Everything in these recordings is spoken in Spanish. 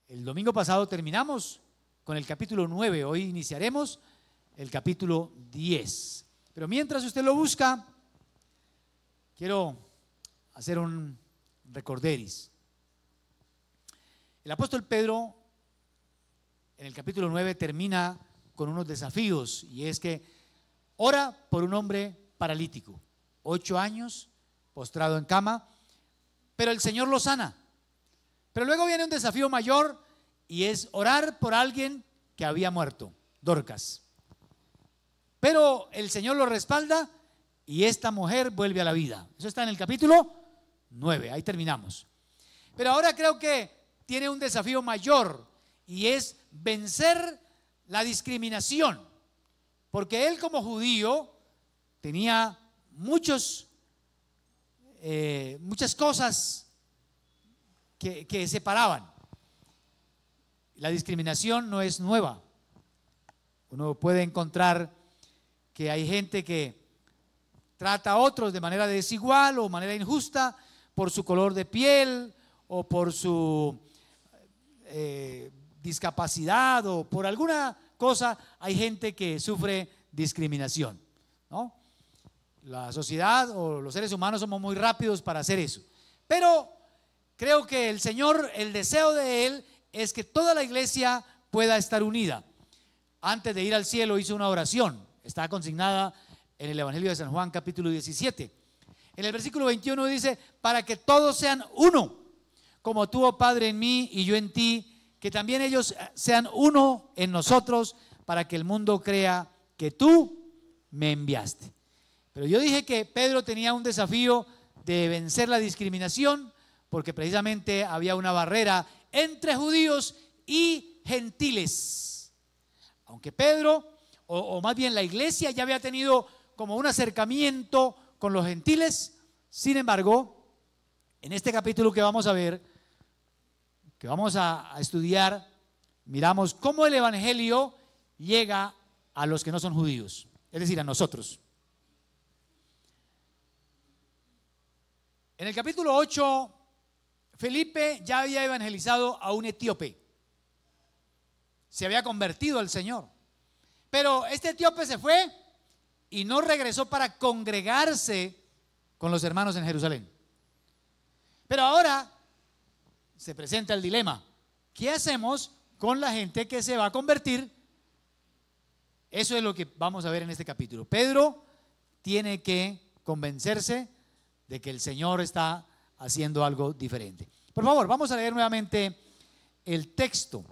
El domingo pasado terminamos con el capítulo 9, hoy iniciaremos el capítulo 10. Pero mientras usted lo busca, quiero hacer un recorderis. El apóstol Pedro en el capítulo 9 termina con unos desafíos, y es que ora por un hombre paralítico, 8 años, postrado en cama, pero el Señor lo sana. Pero luego viene un desafío mayor, y es orar por alguien que había muerto, Dorcas. Pero el Señor lo respalda y esta mujer vuelve a la vida. Eso está en el capítulo 9, ahí terminamos. Pero ahora creo que tiene un desafío mayor, y es vencer la discriminación, porque él como judío tenía muchas cosas que separaban. La discriminación no es nueva. Uno puede encontrar que hay gente que trata a otros de manera desigual o manera injusta por su color de piel o por su discapacidad o por alguna cosa. Hay gente que sufre discriminación, ¿no? La sociedad o los seres humanos somos muy rápidos para hacer eso. Pero creo que el Señor, el deseo de Él es que toda la iglesia pueda estar unida. Antes de ir al cielo hizo una oración, está consignada en el Evangelio de San Juan capítulo 17. En el versículo 21 dice: para que todos sean uno, como tú, oh Padre, en mí y yo en ti, que también ellos sean uno en nosotros, para que el mundo crea que tú me enviaste. Pero yo dije que Pedro tenía un desafío de vencer la discriminación, porque precisamente había una barrera entre judíos y gentiles. Aunque Pedro, o más bien la iglesia, ya había tenido como un acercamiento con los gentiles, sin embargo, en este capítulo que vamos a ver, que vamos a estudiar, miramos cómo el evangelio llega a los que no son judíos, es decir, a nosotros. En el capítulo 8, Felipe ya había evangelizado a un etíope, se había convertido al Señor, pero este etíope se fue y no regresó para congregarse con los hermanos en Jerusalén. Pero ahora se presenta el dilema: ¿qué hacemos con la gente que se va a convertir? Eso es lo que vamos a ver en este capítulo. Pedro tiene que convencerse de que el Señor está haciendo algo diferente. Por favor, vamos a leer nuevamente el texto.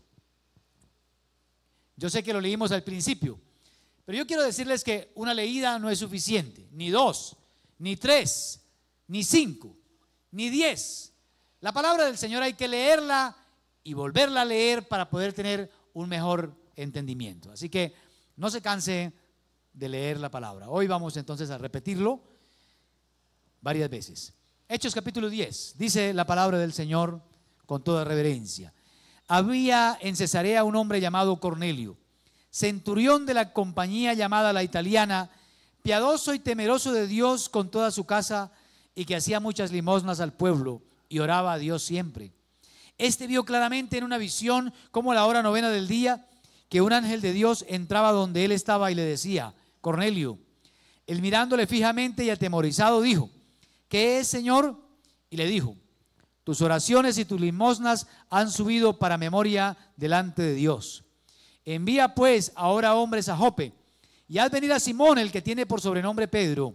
Yo sé que lo leímos al principio, pero yo quiero decirles que una leída no es suficiente, ni 2, ni 3, ni 5, ni 10. La palabra del Señor hay que leerla y volverla a leer para poder tener un mejor entendimiento. Así que no se canse de leer la palabra. Hoy vamos entonces a repetirlo varias veces. Hechos capítulo 10, dice la palabra del Señor con toda reverencia: había en Cesarea un hombre llamado Cornelio, centurión de la compañía llamada la Italiana, piadoso y temeroso de Dios con toda su casa, y que hacía muchas limosnas al pueblo y oraba a Dios siempre. Este vio claramente en una visión, como a la hora 9 del día, que un ángel de Dios entraba donde él estaba y le decía: Cornelio. Él, mirándole fijamente y atemorizado, dijo: ¿qué es, Señor? Y le dijo: tus oraciones y tus limosnas han subido para memoria delante de Dios. Envía pues ahora hombres a Jope, y haz venir a Simón, el que tiene por sobrenombre Pedro.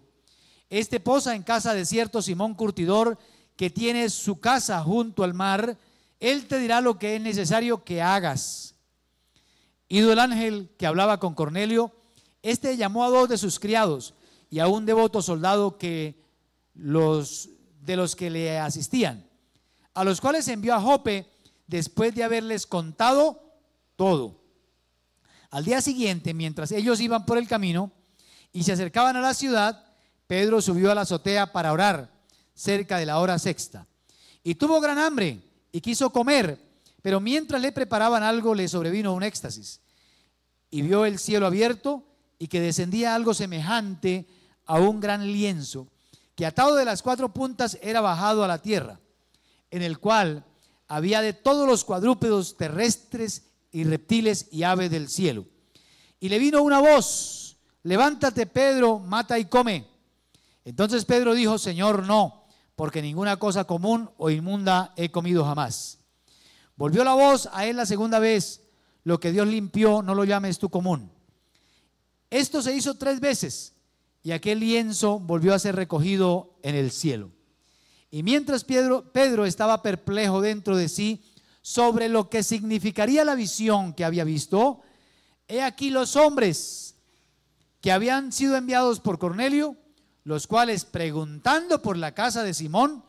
Este posa en casa de cierto Simón curtidor, que tiene su casa junto al mar. Él te dirá lo que es necesario que hagas. Ido el ángel que hablaba con Cornelio, este llamó a 2 de sus criados y a un devoto soldado de los que le asistían, a los cuales envió a Jope después de haberles contado todo. Al día siguiente, mientras ellos iban por el camino y se acercaban a la ciudad, Pedro subió a la azotea para orar cerca de la hora sexta, y tuvo gran hambre y quiso comer, pero mientras le preparaban algo le sobrevino un éxtasis, y vio el cielo abierto y que descendía algo semejante a un gran lienzo, que atado de las 4 puntas era bajado a la tierra, en el cual había de todos los cuadrúpedos terrestres y reptiles y aves del cielo. Y le vino una voz: levántate, Pedro, mata y come. Entonces Pedro dijo: Señor, no, porque ninguna cosa común o inmunda he comido jamás. Volvió la voz a él la segunda vez: lo que Dios limpió, no lo llames tú común. Esto se hizo 3 veces, y aquel lienzo volvió a ser recogido en el cielo. Y mientras Pedro estaba perplejo dentro de sí sobre lo que significaría la visión que había visto, he aquí los hombres que habían sido enviados por Cornelio, los cuales, preguntando por la casa de Simón,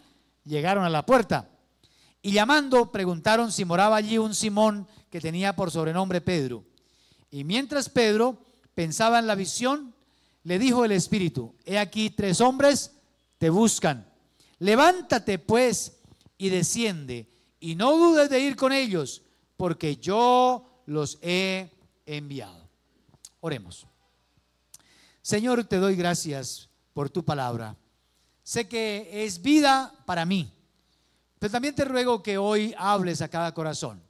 llegaron a la puerta, y llamando preguntaron si moraba allí un Simón que tenía por sobrenombre Pedro. Y mientras Pedro pensaba en la visión, le dijo el Espíritu: he aquí 3 hombres te buscan. Levántate pues y desciende, y no dudes de ir con ellos, porque yo los he enviado. Oremos. Señor, te doy gracias por tu palabra. Sé que es vida para mí, pero también te ruego que hoy hables a cada corazón.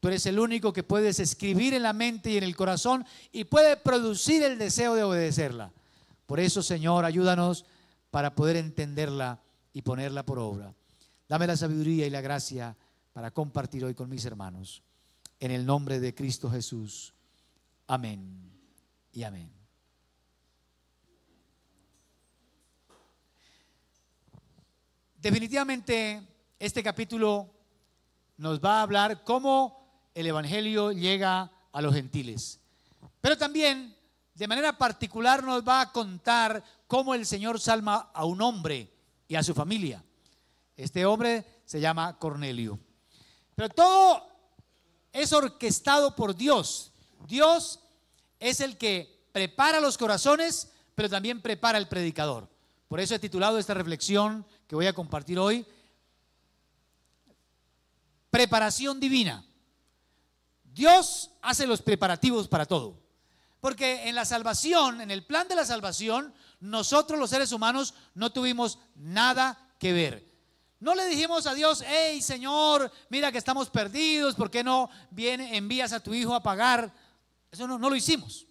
Tú eres el único que puedes escribir en la mente y en el corazón y puede producir el deseo de obedecerla. Por eso, Señor, ayúdanos para poder entenderla y ponerla por obra. Dame la sabiduría y la gracia para compartir hoy con mis hermanos. En el nombre de Cristo Jesús. Amén y amén. Definitivamente este capítulo nos va a hablar cómo el evangelio llega a los gentiles, pero también de manera particular nos va a contar cómo el Señor salva a un hombre y a su familia. Este hombre se llama Cornelio, pero todo es orquestado por Dios. Dios es el que prepara los corazones, pero también prepara el predicador. Por eso he titulado esta reflexión que voy a compartir hoy: preparación divina. Dios hace los preparativos para todo, porque en la salvación, en el plan de la salvación, nosotros los seres humanos no tuvimos nada que ver. No le dijimos a Dios: hey Señor, mira que estamos perdidos, ¿por qué no envías a tu hijo a pagar? Eso no lo hicimos.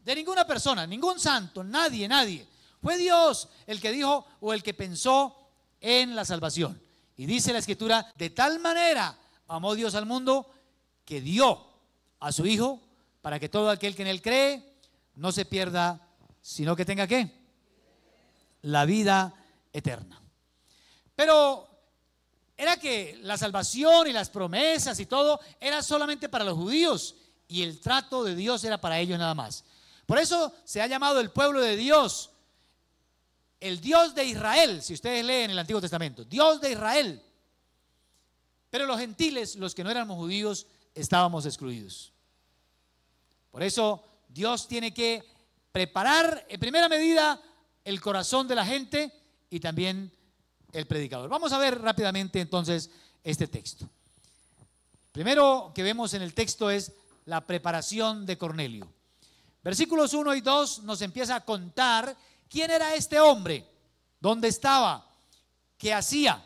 De ninguna persona, ningún santo, nadie. Fue Dios el que dijo o el que pensó en la salvación. Y dice la Escritura: de tal manera amó Dios al mundo que dio a su Hijo, para que todo aquel que en él cree no se pierda, sino que tenga ¿qué? La vida eterna. Pero era que la salvación y las promesas y todo era solamente para los judíos, y el trato de Dios era para ellos nada más. Por eso se ha llamado el pueblo de Dios el Dios de Israel. Si ustedes leen el Antiguo Testamento, Dios de Israel. Pero los gentiles, los que no éramos judíos, estábamos excluidos. Por eso Dios tiene que preparar en primera medida el corazón de la gente y también el predicador. Vamos a ver rápidamente entonces este texto. Primero que vemos en el texto es la preparación de Cornelio. Versículos 1 y 2 nos empieza a contar quién era este hombre, dónde estaba, qué hacía.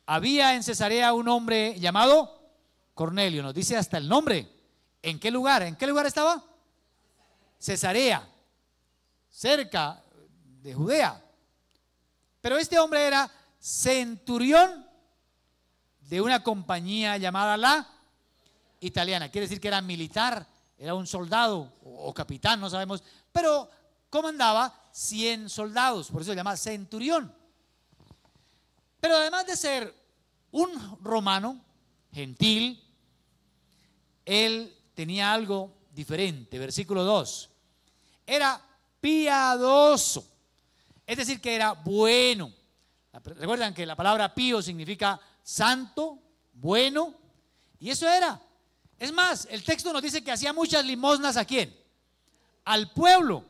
Había en Cesarea un hombre llamado Cornelio, nos dice hasta el nombre. ¿En qué lugar? ¿En qué lugar estaba? Cesarea, cerca de Judea. Pero este hombre era centurión de una compañía llamada la Italiana. Quiere decir que era militar, era un soldado o capitán, no sabemos, pero comandaba 100 soldados, por eso se llama centurión. Pero además de ser un romano, gentil, él tenía algo diferente. Versículo 2: era piadoso, es decir, que era bueno. Recuerdan que la palabra pío significa santo, bueno, y eso era. Es más, el texto nos dice que hacía muchas limosnas. ¿A quién? Al pueblo.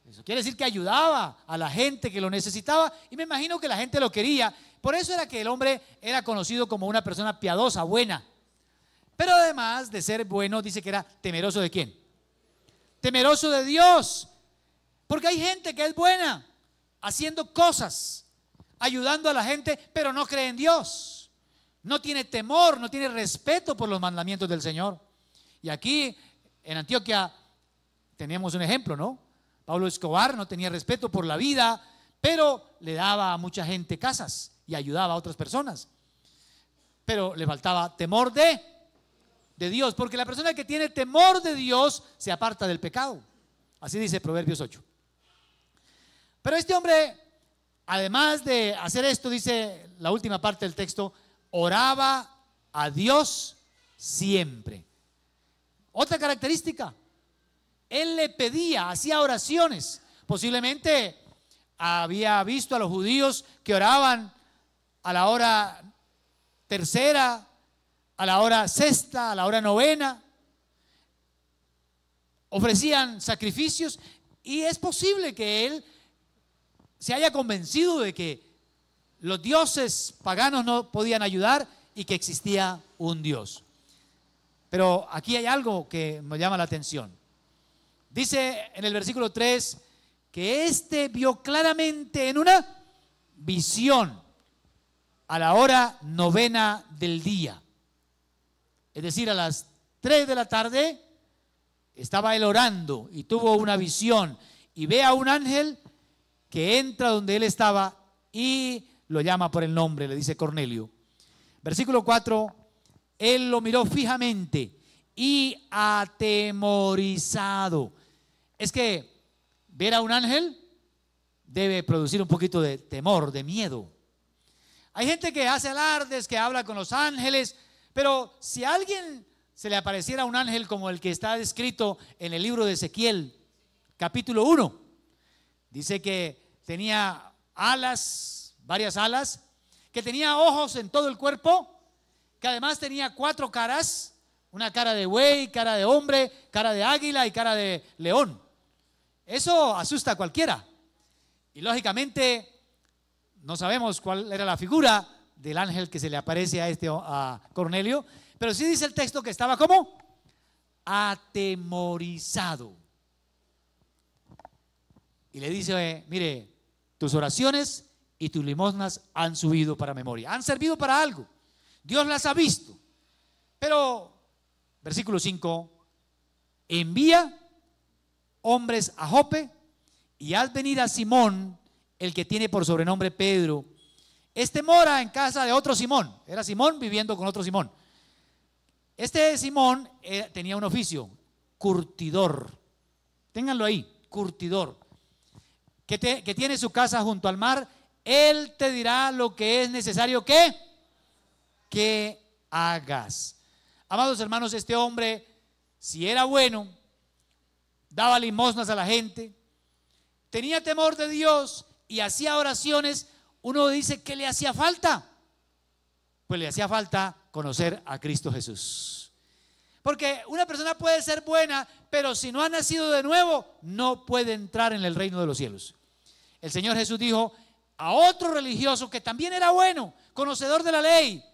Eso quiere decir que ayudaba a la gente que lo necesitaba, y me imagino que la gente lo quería. Por eso era que el hombre era conocido como una persona piadosa, buena. Pero además de ser bueno, dice que era temeroso ¿de quién? Temeroso de Dios. Porque hay gente que es buena, haciendo cosas, ayudando a la gente, pero no cree en Dios. no tiene temor, no tiene respeto por los mandamientos del Señor. Y aquí en Antioquia tenemos un ejemplo, ¿no? Pablo Escobar no tenía respeto por la vida, pero le daba a mucha gente casas y ayudaba a otras personas. Pero le faltaba temor de Dios, porque la persona que tiene temor de Dios se aparta del pecado. Así dice Proverbios 8. Pero este hombre, además de hacer esto, dice la última parte del texto, oraba a Dios siempre. Otra característica, él le pedía, hacía oraciones. Posiblemente había visto a los judíos que oraban a la hora tercera, a la hora sexta, a la hora novena. Ofrecían sacrificios y es posible que él se haya convencido de que los dioses paganos no podían ayudar y que existía un Dios. Pero aquí hay algo que me llama la atención. Dice en el versículo 3 que éste vio claramente en una visión a la hora novena del día. Es decir, a las 3 de la tarde estaba él orando y tuvo una visión y ve a un ángel que entra donde él estaba y lo llama por el nombre, le dice Cornelio. Versículo 4, él lo miró fijamente y atemorizado. Es que ver a un ángel debe producir un poquito de temor, de miedo. Hay gente que hace alardes, que habla con los ángeles, pero si a alguien se le apareciera un ángel como el que está descrito en el libro de Ezequiel, capítulo 1, dice que tenía alas, varias alas, que tenía ojos en todo el cuerpo, que además tenía 4 caras, una cara de buey, cara de hombre, cara de águila y cara de león. Eso asusta a cualquiera. Y lógicamente no sabemos cuál era la figura del ángel que se le aparece a Cornelio, pero sí dice el texto que estaba como atemorizado. Y le dice, mire, tus oraciones y tus limosnas han subido para memoria, han servido para algo, Dios las ha visto. Pero, versículo 5, envía hombres a Jope y haz venir a Simón, el que tiene por sobrenombre Pedro. Este mora en casa de otro Simón, era Simón viviendo con otro Simón. Este Simón tenía un oficio, curtidor. Ténganlo ahí, curtidor. Que tiene su casa junto al mar. Él te dirá lo que es necesario que hagas. Amados hermanos, este hombre, si era bueno, daba limosnas a la gente, tenía temor de Dios y hacía oraciones. Uno dice, ¿qué le hacía falta? Pues le hacía falta conocer a Cristo Jesús. Porque una persona puede ser buena, pero si no ha nacido de nuevo, no puede entrar en el reino de los cielos. El Señor Jesús dijo a otro religioso que también era bueno, conocedor de la ley,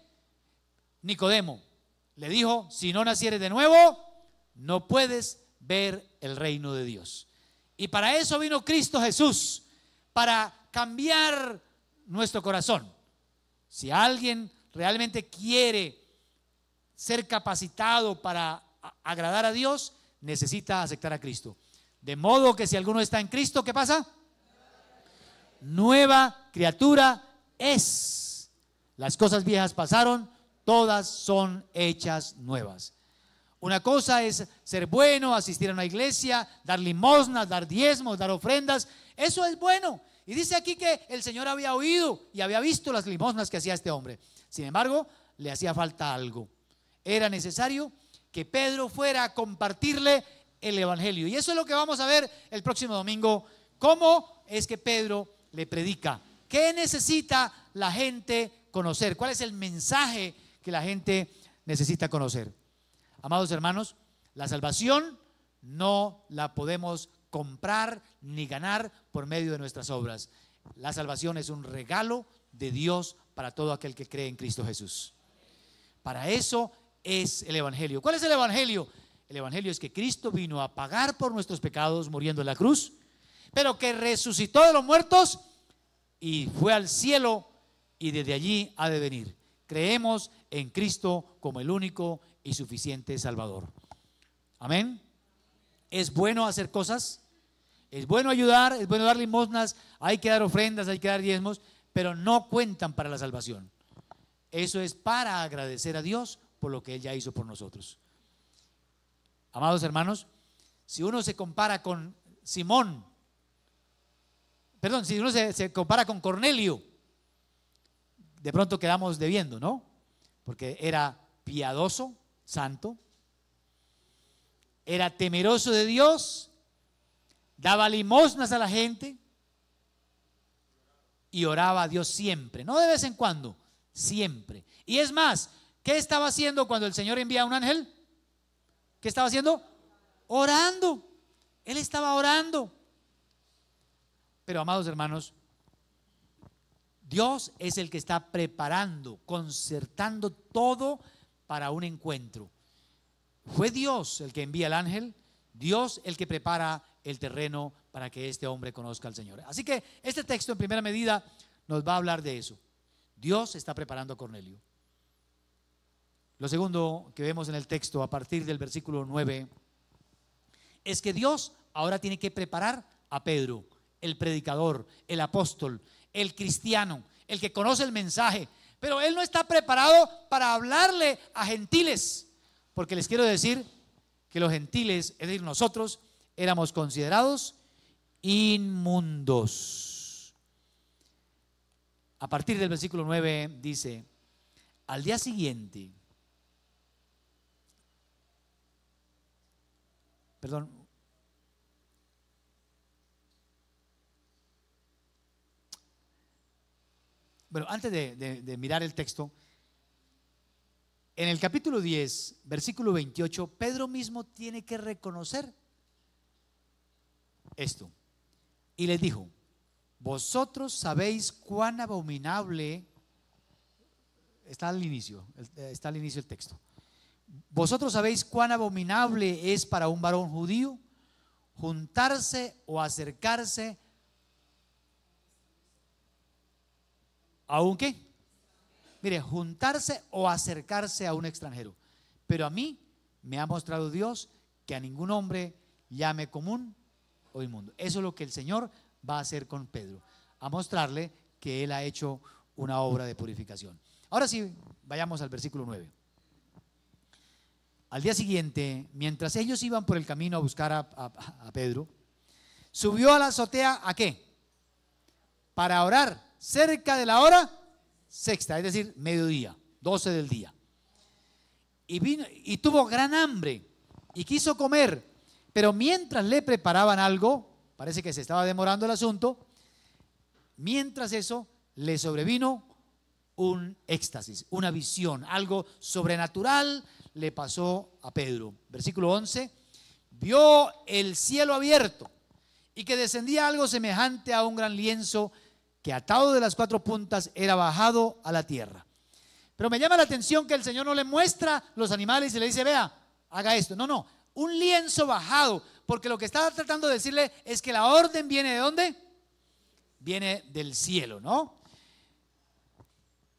Nicodemo, le dijo, si no nacieres de nuevo, no puedes ver el reino de Dios. Y para eso vino Cristo Jesús, para cambiar nuestro corazón. Si alguien realmente quiere ser capacitado para agradar a Dios, necesita aceptar a Cristo. De modo que si alguno está en Cristo, ¿qué pasa? Nueva criatura es. Las cosas viejas pasaron, todas son hechas nuevas. Una cosa es ser bueno, asistir a una iglesia, dar limosnas, dar diezmos, dar ofrendas. Eso es bueno. Y dice aquí que el Señor había oído y había visto las limosnas que hacía este hombre. Sin embargo, le hacía falta algo. Era necesario que Pedro fuera a compartirle el evangelio. Y eso es lo que vamos a ver el próximo domingo. ¿Cómo es que Pedro le predica? ¿Qué necesita la gente conocer? ¿Cuál es el mensaje que la gente necesita conocer? Amados hermanos, la salvación no la podemos comprar ni ganar por medio de nuestras obras. La salvación es un regalo de Dios para todo aquel que cree en Cristo Jesús. Para eso es el evangelio. ¿Cuál es el evangelio? El evangelio es que Cristo vino a pagar por nuestros pecados muriendo en la cruz, pero que resucitó de los muertos y fue al cielo y desde allí ha de venir. creemos en Cristo como el único y suficiente Salvador. Amén. Es bueno hacer cosas, es bueno ayudar, es bueno dar limosnas, hay que dar ofrendas, hay que dar diezmos, pero no cuentan para la salvación. Eso es para agradecer a Dios por lo que Él ya hizo por nosotros. Amados hermanos, si uno se compara con Simón, perdón, si uno se compara con Cornelio, de pronto quedamos debiendo, ¿no? Porque era piadoso, santo, era temeroso de Dios, daba limosnas a la gente y oraba a Dios siempre, no de vez en cuando, siempre. Y es más, ¿qué estaba haciendo cuando el Señor envía a un ángel? ¿Qué estaba haciendo? Orando. Él estaba orando. Pero amados hermanos, Dios es el que está preparando, concertando todo para un encuentro. Fue Dios el que envía al ángel, Dios el que prepara el terreno para que este hombre conozca al Señor. Así que este texto en primera medida nos va a hablar de eso. Dios está preparando a Cornelio. Lo segundo que vemos en el texto a partir del versículo 9 es que Dios ahora tiene que preparar a Pedro, el predicador, el apóstol, el cristiano, el que conoce el mensaje, pero él no está preparado para hablarle a gentiles, porque les quiero decir que los gentiles, es decir, nosotros éramos considerados inmundos. A partir del versículo 9 dice: al día siguiente, perdón, bueno, antes de mirar el texto, en el capítulo 10, versículo 28, Pedro mismo tiene que reconocer esto. Y les dijo: vosotros sabéis cuán abominable, está al inicio el texto. Vosotros sabéis cuán abominable es para un varón judío juntarse o acercarse a un ¿qué? Mire, juntarse o acercarse a un extranjero. Pero a mí me ha mostrado Dios que a ningún hombre llame común o inmundo. Eso es lo que el Señor va a hacer con Pedro, a mostrarle que Él ha hecho una obra de purificación. Ahora sí, vayamos al versículo 9. Al día siguiente, mientras ellos iban por el camino a buscar a Pedro, subió a la azotea ¿a qué? Para orar cerca de la hora sexta, es decir, mediodía, 12 del día. Y vino y tuvo gran hambre y quiso comer, pero mientras le preparaban algo, parece que se estaba demorando el asunto, mientras eso le sobrevino un éxtasis, una visión, algo sobrenatural le pasó a Pedro. Versículo 11: vio el cielo abierto y que descendía algo semejante a un gran lienzo que atado de las cuatro puntas era bajado a la tierra. Pero me llama la atención que el Señor no le muestra los animales y le dice: vea, haga esto. No, un lienzo bajado, porque lo que está tratando de decirle es que la orden viene ¿de dónde? Viene del cielo, ¿no?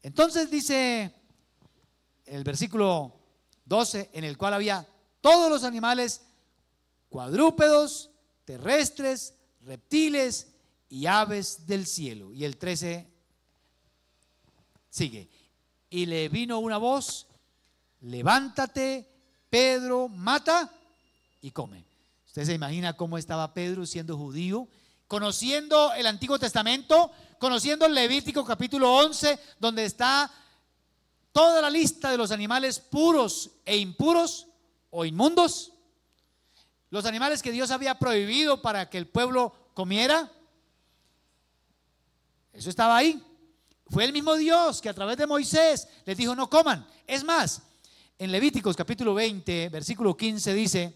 Entonces dice el versículo 12, en el cual había todos los animales, cuadrúpedos, terrestres, reptiles y aves del cielo. Y el 13 sigue: y le vino una voz: levántate, Pedro, mata y come. Usted se imagina cómo estaba Pedro siendo judío, conociendo el Antiguo Testamento, conociendo el Levítico capítulo 11, donde está toda la lista de los animales puros e impuros o inmundos, los animales que Dios había prohibido para que el pueblo comiera. Eso estaba ahí. Fue el mismo Dios que a través de Moisés les dijo: no coman. Es más, en Levíticos capítulo 20, versículo 15 dice: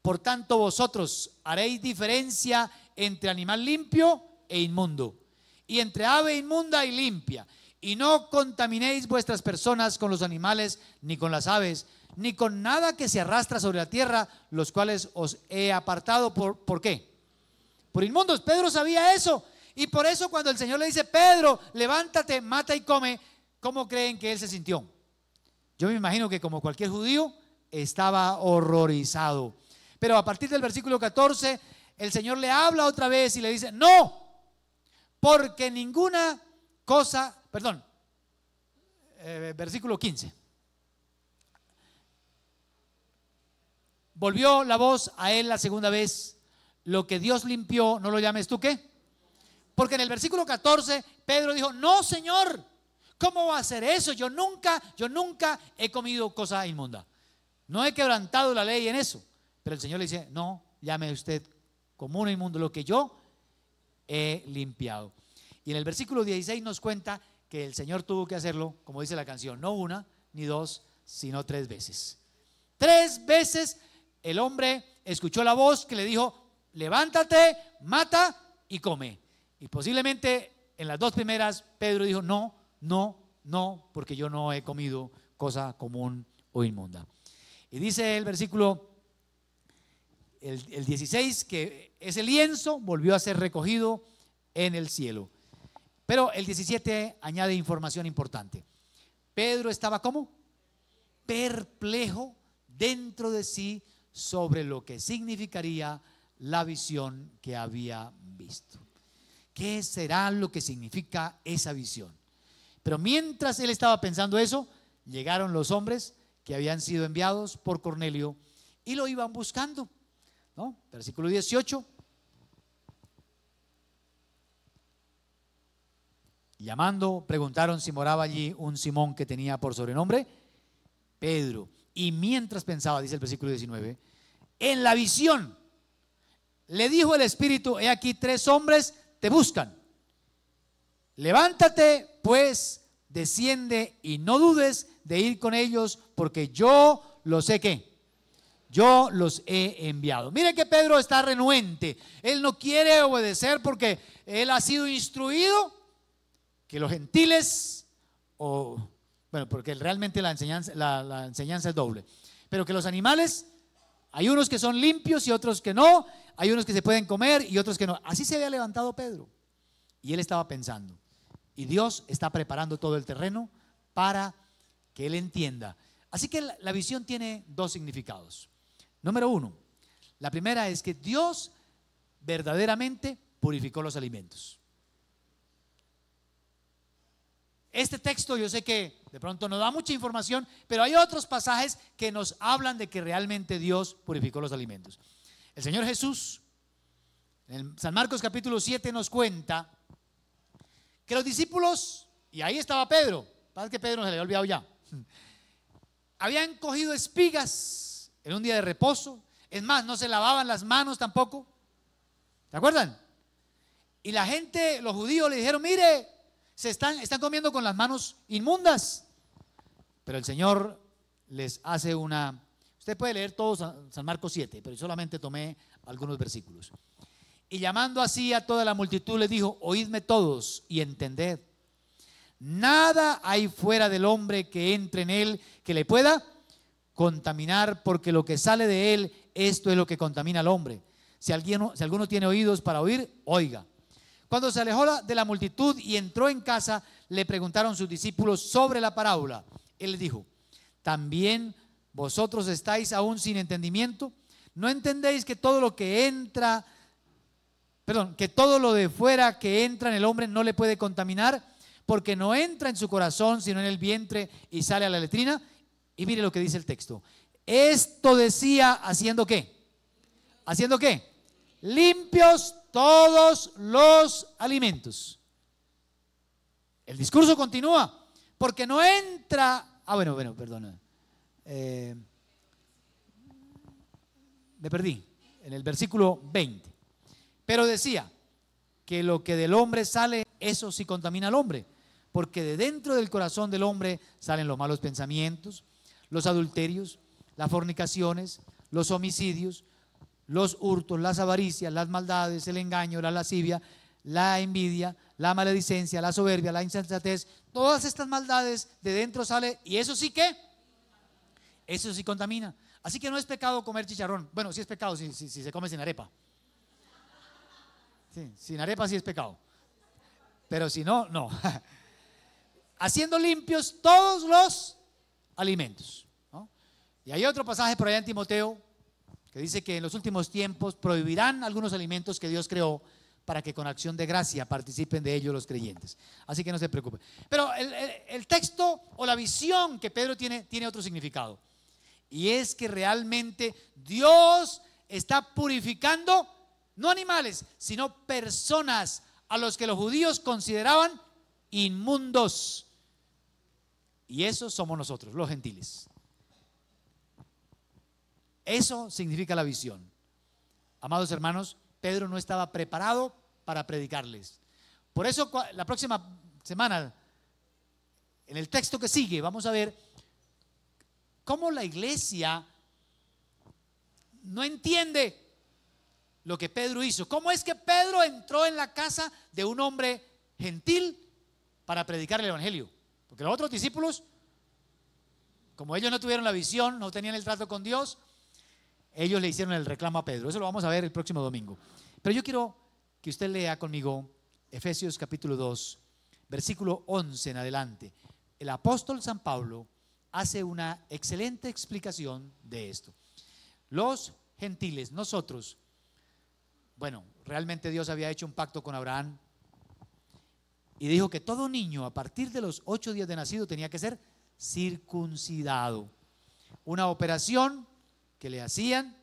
por tanto vosotros haréis diferencia entre animal limpio e inmundo, y entre ave inmunda y limpia, y no contaminéis vuestras personas con los animales, ni con las aves, ni con nada que se arrastra sobre la tierra, los cuales os he apartado. ¿Por qué? Por inmundos. Pedro sabía eso, y por eso cuando el Señor le dice: Pedro, levántate, mata y come, ¿cómo creen que él se sintió? Yo me imagino que como cualquier judío estaba horrorizado. Pero a partir del versículo 14, el Señor le habla otra vez y le dice, no, porque ninguna cosa, versículo 15. Volvió la voz a él la segunda vez, lo que Dios limpió, no lo llames tú, ¿qué? Porque en el versículo 14, Pedro dijo, no, Señor, ¿cómo va a hacer eso? Yo nunca he comido cosa inmunda. No he quebrantado la ley en eso. Pero el Señor le dice, no, llame usted común e inmundo lo que yo he limpiado. Y en el versículo 16 nos cuenta que el Señor tuvo que hacerlo, como dice la canción, no una ni dos, sino 3 veces. 3 veces el hombre escuchó la voz que le dijo, levántate, mata y come. Y posiblemente en las 2 primeras Pedro dijo, no, no, no, porque yo no he comido cosa común o inmunda. Y dice el versículo el 16 que ese lienzo volvió a ser recogido en el cielo. Pero el 17 añade información importante. Pedro estaba ¿cómo? Perplejo dentro de sí sobre lo que significaría la visión que había visto. ¿Qué será lo que significa esa visión? Pero mientras él estaba pensando eso, llegaron los hombres que habían sido enviados por Cornelio y lo iban buscando, ¿no? Versículo 18. Llamando, preguntaron si moraba allí un Simón que tenía por sobrenombre Pedro. Y mientras pensaba, dice el versículo 19, en la visión le dijo el Espíritu, he aquí 3 hombres te buscan. Levántate pues, desciende y no dudes de ir con ellos, porque yo los sé que yo los he enviado. Mire que Pedro está renuente. Él no quiere obedecer porque él ha sido instruido que los gentiles, porque realmente la enseñanza es doble, pero que los animales, hay unos que son limpios y otros que no, hay unos que se pueden comer y otros que no. Así se había levantado Pedro y él estaba pensando, y Dios está preparando todo el terreno para que él entienda. Así que la visión tiene 2 significados. Número 1, la primera es que Dios verdaderamente purificó los alimentos. Este texto yo sé que de pronto no da mucha información, pero hay otros pasajes que nos hablan de que realmente Dios purificó los alimentos. El Señor Jesús, en San Marcos capítulo 7 nos cuenta que los discípulos, y ahí estaba Pedro, parece que Pedro se le había olvidado ya, habían cogido espigas en un día de reposo. Es más, no se lavaban las manos tampoco. ¿Se acuerdan? Y la gente, los judíos le dijeron, mire, están comiendo con las manos inmundas. Pero el Señor les hace una... Usted puede leer todo San Marcos 7, pero solamente tomé algunos versículos. Y llamando así a toda la multitud les dijo, oídme todos y entended. Nada hay fuera del hombre que entre en él que le pueda contaminar, porque lo que sale de él, esto es lo que contamina al hombre. Si alguno tiene oídos para oír, oiga. Cuando se alejó de la multitud y entró en casa, le preguntaron sus discípulos sobre la parábola. Él les dijo, ¿también vosotros estáis aún sin entendimiento? ¿No entendéis que todo lo que entra, que todo lo de fuera que entra en el hombre no le puede contaminar? Porque no entra en su corazón, sino en el vientre y sale a la letrina. Y mire lo que dice el texto. Esto decía, ¿haciendo qué? ¿Haciendo qué? Limpios todos los alimentos. El discurso continúa, porque no entra. Perdona. Me perdí en el versículo 20. Pero decía que lo que del hombre sale, eso sí contamina al hombre, porque de dentro del corazón del hombre salen los malos pensamientos, los adulterios, las fornicaciones, los homicidios, los hurtos, las avaricias, las maldades, el engaño, la lascivia, la envidia, la maledicencia, la soberbia, la insensatez. Todas estas maldades de dentro sale, y eso sí que, eso sí contamina. Así que no es pecado comer chicharrón. Bueno, sí es pecado si se come sin arepa. Sí, sin arepa sí es pecado, pero si no, no. haciendo limpios todos los alimentos, ¿no? Y hay otro pasaje por allá en Timoteo que dice que en los últimos tiempos prohibirán algunos alimentos que Dios creó para que con acción de gracia participen de ellos los creyentes. Así que no se preocupen. Pero el texto o la visión que Pedro tiene otro significado. Y es que realmente Dios está purificando no animales, sino personas a los que los judíos consideraban inmundos. Y esos somos nosotros, los gentiles. Eso significa la visión. Amados hermanos, Pedro no estaba preparado para predicarles. Por eso la próxima semana, en el texto que sigue, vamos a ver cómo la iglesia no entiende lo que Pedro hizo. ¿Cómo es que Pedro entró en la casa de un hombre gentil para predicar el evangelio? Porque los otros discípulos, como ellos no tuvieron la visión, no tenían el trato con Dios, ellos le hicieron el reclamo a Pedro. Eso lo vamos a ver el próximo domingo. Pero yo quiero que usted lea conmigo Efesios capítulo 2, versículo 11 en adelante. El apóstol San Pablo hace una excelente explicación de esto. Los gentiles, nosotros, bueno, realmente Dios había hecho un pacto con Abraham y dijo que todo niño a partir de los 8 días de nacido tenía que ser circuncidado. Una operación que le hacían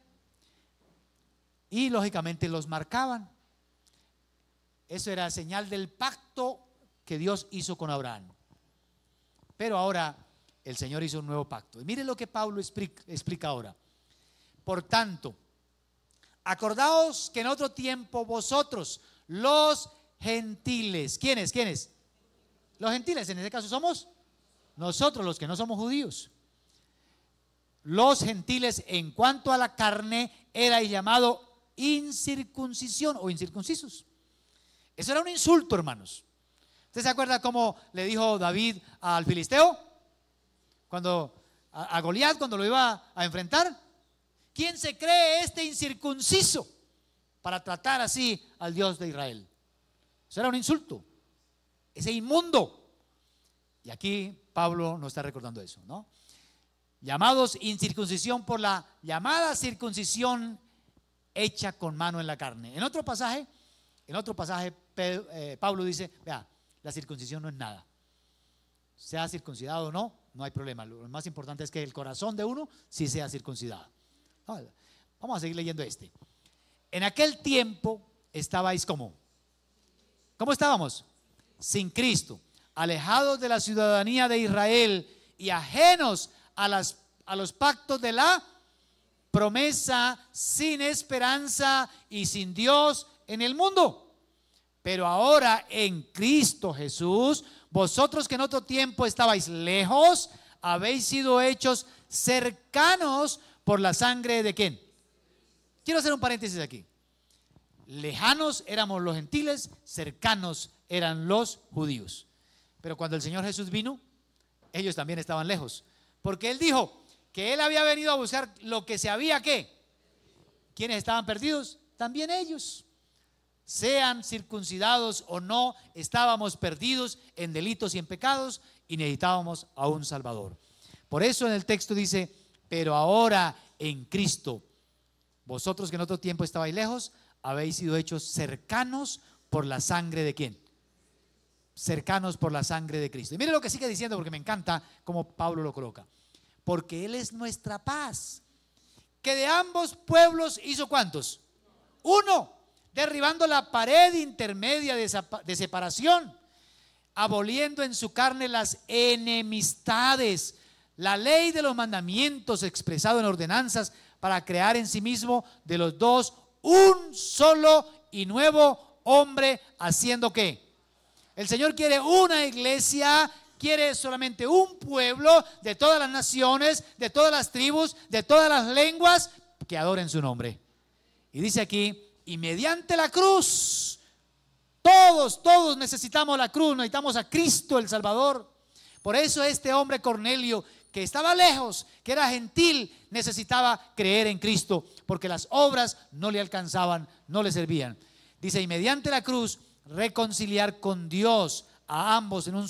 y lógicamente los marcaban. Eso era señal del pacto que Dios hizo con Abraham. Pero ahora el Señor hizo un nuevo pacto. Y mire lo que Pablo explica ahora. Por tanto, acordaos que en otro tiempo vosotros, los gentiles, ¿quiénes? Los gentiles, en este caso somos nosotros, los que no somos judíos. Los gentiles, en cuanto a la carne, erais llamado incircuncisión o incircuncisos. Eso era un insulto, hermanos. ¿Usted se acuerda cómo le dijo David al filisteo? Cuando a Goliat, cuando lo iba a enfrentar. ¿Quién se cree este incircunciso para tratar así al Dios de Israel? Eso era un insulto, ese inmundo. Y aquí Pablo nos está recordando eso, ¿no? Llamados incircuncisión por la llamada circuncisión hecha con mano en la carne. En otro pasaje Pablo dice, vea, la circuncisión no es nada. Sea circuncidado o no, no hay problema. Lo más importante es que el corazón de uno sí sea circuncidado. Vamos a seguir leyendo este. En aquel tiempo estabais ¿cómo estábamos? Sin Cristo, alejados de la ciudadanía de Israel y ajenos a los pactos de la promesa, sin esperanza y sin Dios en el mundo. Pero ahora en Cristo Jesús, vosotros que en otro tiempo estabais lejos, habéis sido hechos cercanos por la sangre de ¿quién? Quiero hacer un paréntesis aquí. Lejanos éramos los gentiles, cercanos eran los judíos. Pero cuando el Señor Jesús vino, ellos también estaban lejos. Porque Él dijo que Él había venido a buscar lo que se había ¿qué? ¿Quiénes estaban perdidos? También ellos. Sean circuncidados o no, estábamos perdidos en delitos y en pecados y necesitábamos a un Salvador. Por eso en el texto dice, pero ahora en Cristo, vosotros que en otro tiempo estabais lejos, habéis sido hechos cercanos por la sangre de ¿quién? Cercanos por la sangre de Cristo. Y mire lo que sigue diciendo, porque me encanta cómo Pablo lo coloca. Porque Él es nuestra paz, que de ambos pueblos hizo ¿cuántos? Uno, derribando la pared intermedia de separación, aboliendo en su carne las enemistades, la ley de los mandamientos expresado en ordenanzas, para crear en sí mismo de los dos un solo y nuevo hombre, haciendo ¿qué? El Señor quiere una iglesia, quiere solamente un pueblo de todas las naciones, de todas las tribus, de todas las lenguas, que adoren su nombre. Y dice aquí, y mediante la cruz, todos necesitamos la cruz, necesitamos a Cristo el Salvador. Por eso este hombre Cornelio, que estaba lejos, que era gentil, necesitaba creer en Cristo, porque las obras no le alcanzaban, no le servían. Dice, y mediante la cruz reconciliar con Dios a ambos en un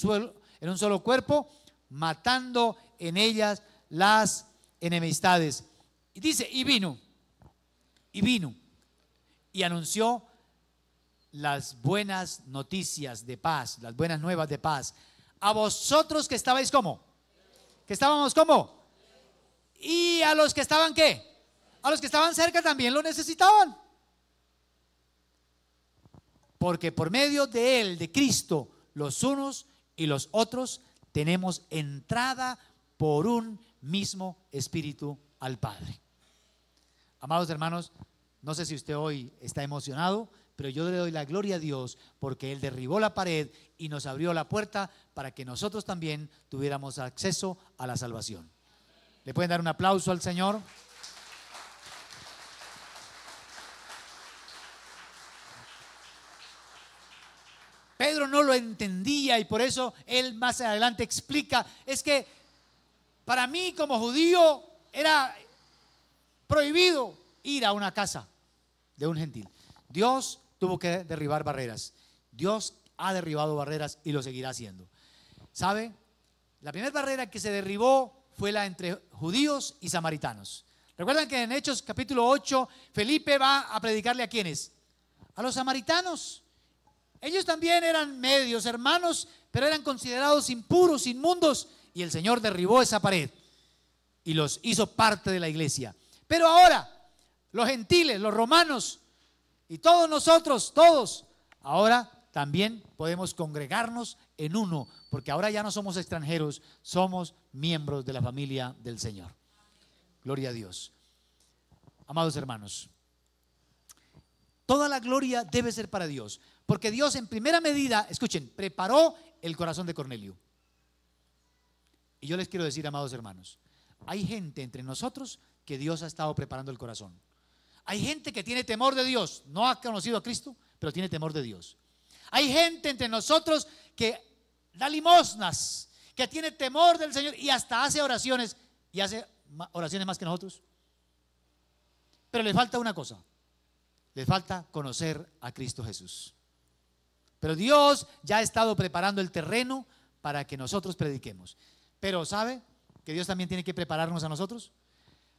en un solo cuerpo, matando en ellas las enemistades. Y dice, y vino, y anunció las buenas noticias de paz, las buenas nuevas de paz. A vosotros que estabais ¿cómo? Que estábamos ¿cómo? Y a los que estaban ¿qué? A los que estaban cerca también lo necesitaban. Porque por medio de Él, de Cristo, los unos y los otros tenemos entrada por un mismo Espíritu al Padre. Amados hermanos, no sé si usted hoy está emocionado, pero yo le doy la gloria a Dios porque Él derribó la pared y nos abrió la puerta para que nosotros también tuviéramos acceso a la salvación. ¿Le pueden dar un aplauso al Señor? Pedro no lo entendía y por eso él más adelante explica, es que para mí como judío era prohibido ir a una casa de un gentil. Dios tuvo que derribar barreras. Dios ha derribado barreras y lo seguirá haciendo. ¿Sabe? La primera barrera que se derribó fue la entre judíos y samaritanos. Recuerdan que en Hechos capítulo 8 Felipe va a predicarle ¿a quiénes? A los samaritanos. Ellos también eran medios hermanos, pero eran considerados impuros, inmundos, y el Señor derribó esa pared y los hizo parte de la iglesia. Pero ahora los gentiles, los romanos y todos nosotros, todos, ahora también podemos congregarnos en uno, porque ahora ya no somos extranjeros, somos miembros de la familia del Señor. Gloria a Dios. Amados hermanos, toda la gloria debe ser para Dios, porque Dios en primera medida, escuchen, preparó el corazón de Cornelio. Y yo les quiero decir, amados hermanos, hay gente entre nosotros que Dios ha estado preparando el corazón. Hay gente que tiene temor de Dios, no ha conocido a Cristo, pero tiene temor de Dios. Hay gente entre nosotros que da limosnas, que tiene temor del Señor y hasta hace oraciones, y hace oraciones más que nosotros. Pero le falta una cosa, le falta conocer a Cristo Jesús. Pero Dios ya ha estado preparando el terreno para que nosotros prediquemos. Pero ¿sabe que Dios también tiene que prepararnos a nosotros?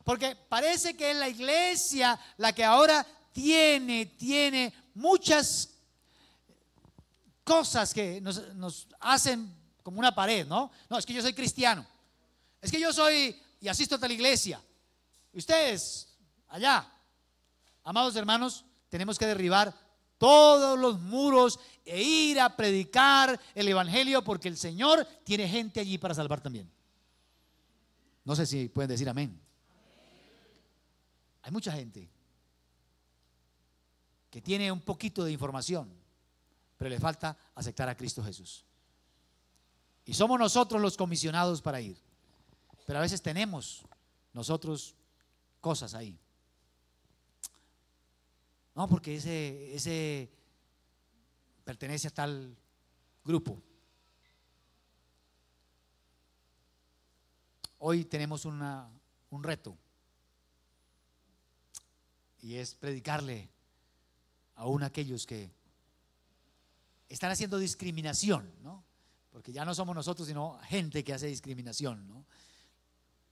Porque parece que es la iglesia la que ahora tiene muchas cosas que nos hacen como una pared, ¿no? No, es que yo soy cristiano, es que yo soy y asisto a tal iglesia. Ustedes allá, amados hermanos, tenemos que derribar todos los muros e ir a predicar el evangelio, porque el Señor tiene gente allí para salvar también. No sé si pueden decir amén. Hay mucha gente que tiene un poquito de información, pero le falta aceptar a Cristo Jesús. Y somos nosotros los comisionados para ir. Pero a veces tenemos nosotros cosas ahí. No, porque ese pertenece a tal grupo. Hoy tenemos un reto. Y es predicarle aún a aquellos que están haciendo discriminación, ¿no? Porque ya no somos nosotros, sino gente que hace discriminación, ¿no?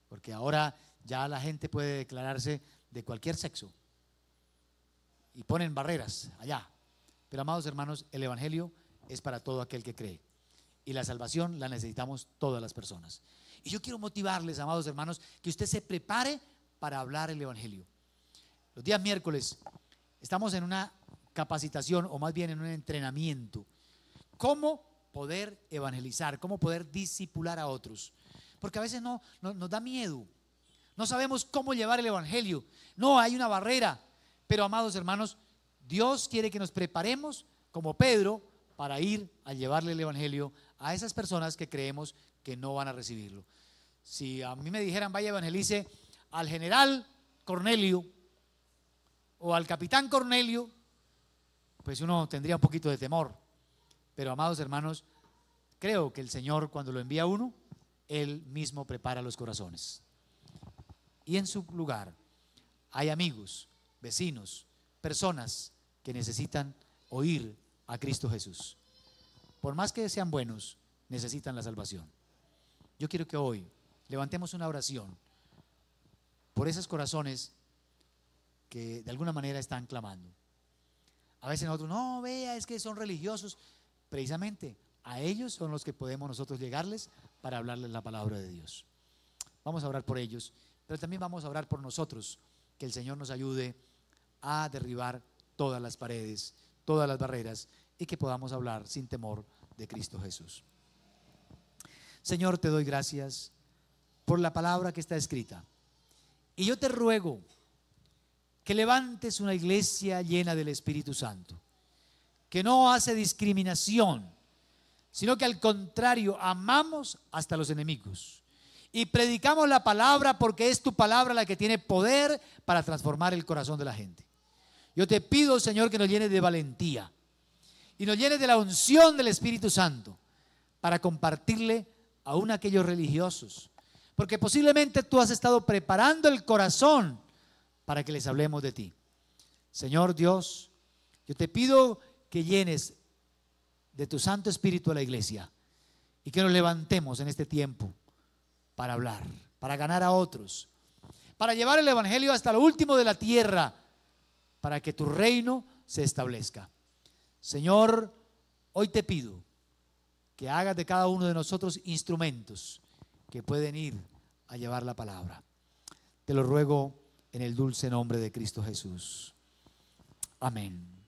Porque ahora ya la gente puede declararse de cualquier sexo y ponen barreras allá. Pero amados hermanos, el evangelio es para todo aquel que cree, y la salvación la necesitamos todas las personas. Y yo quiero motivarles, amados hermanos, que usted se prepare para hablar el evangelio. Los días miércoles estamos en una capacitación, o más bien en un entrenamiento, cómo poder evangelizar, cómo poder discipular a otros, porque a veces nos da miedo, no sabemos cómo llevar el evangelio, no, hay una barrera. Pero amados hermanos, Dios quiere que nos preparemos como Pedro para ir a llevarle el evangelio a esas personas que creemos que no van a recibirlo. Si a mí me dijeran vaya evangelice al general Cornelio o al capitán Cornelio, pues uno tendría un poquito de temor. Pero amados hermanos, creo que el Señor, cuando lo envía a uno, Él mismo prepara los corazones. Y en su lugar hay amigos, vecinos, personas que necesitan oír a Cristo Jesús. Por más que sean buenos, necesitan la salvación. Yo quiero que hoy levantemos una oración por esos corazones que de alguna manera están clamando. A veces nosotros, no, vea, es que son religiosos. Precisamente a ellos son los que podemos nosotros llegarles para hablarles la palabra de Dios. Vamos a orar por ellos, pero también vamos a orar por nosotros, que el Señor nos ayude a derribar todas las paredes, todas las barreras, y que podamos hablar sin temor de Cristo Jesús. Señor, te doy gracias por la palabra que está escrita, y yo te ruego que levantes una iglesia llena del Espíritu Santo, que no hace discriminación, sino que al contrario amamos hasta los enemigos y predicamos la palabra, porque es tu palabra la que tiene poder para transformar el corazón de la gente. Yo te pido, Señor, que nos llenes de valentía y nos llenes de la unción del Espíritu Santo para compartirle aún a aquellos religiosos, porque posiblemente tú has estado preparando el corazón para que les hablemos de ti. Señor Dios, yo te pido que llenes de tu Santo Espíritu a la iglesia y que nos levantemos en este tiempo para hablar, para ganar a otros, para llevar el evangelio hasta lo último de la tierra, para que tu reino se establezca. Señor, hoy te pido que hagas de cada uno de nosotros instrumentos que pueden ir a llevar la palabra. Te lo ruego en el dulce nombre de Cristo Jesús. Amén.